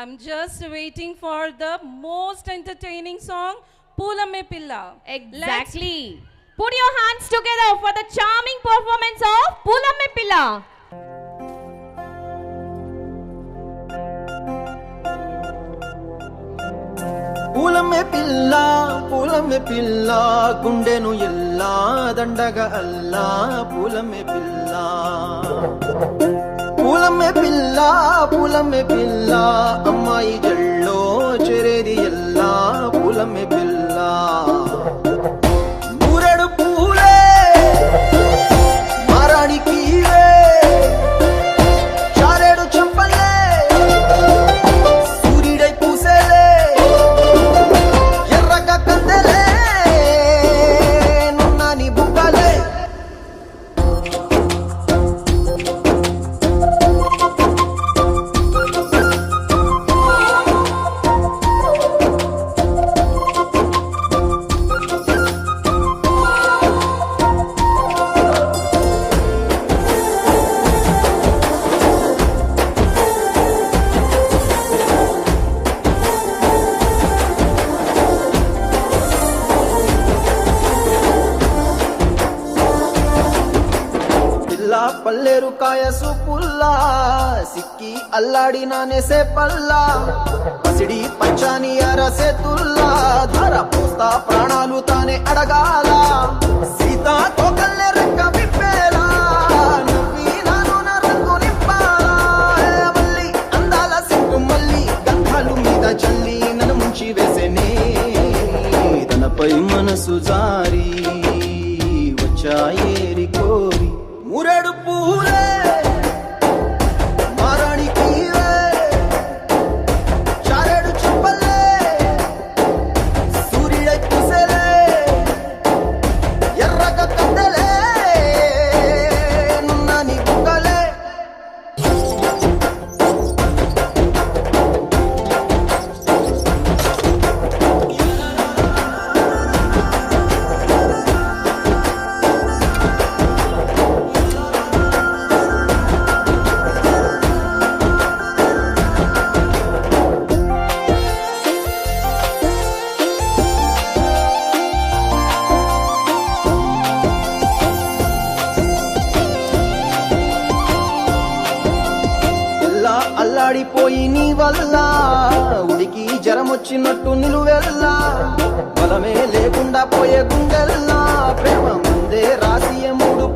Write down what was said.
I'm just waiting for the most entertaining song, Pulamme Pilla. Exactly. Put your hands together for the charming performance of Pulamme Pilla. పూలమ్మె పిల్ల గుండెను ఎల్లా దండగా అల్లా పూలమ్మె పిల్ల అమ్మాయి జల్లో చెరేది ఎల్లా పూలమ్మె పిల్ల నూరెడు పూలే మారాడికి చారేడు చంపలే సూర్యుడై పూసేలే పల్లేరు కాయసు పుల్లా సిక్కి అల్లాడి నానేసే పల్లా పసిడి పంచాని అరసే తుల్లా ధర పోస్తా ప్రాణాలు తానే అడగాల సీతా తోకల్లే రెక్క విప్పేలా నవ్వి నాను రంగు నింపాలా మల్లి అందాల సిగ్గు మల్లి గంధాలు మీద చల్లి నన్ను ముంచి వేసేనే తనపై మనసు జారి వచ్చాయేరి కోరి మురెడు పూలే మారాడికి చారేడు చెప్పలే సూర్యుడై పూసేలే ఎర్రగా కద్దలే నున్నాని బుగ్గలే అల్లాడిపోయి నీ వల్ల ఉడికి జరమొచ్చినట్టు నిలువెల్లా బలమే లేకుండా పోయే గుండెల్లా ప్రేమ ముందే రాసియ మూడు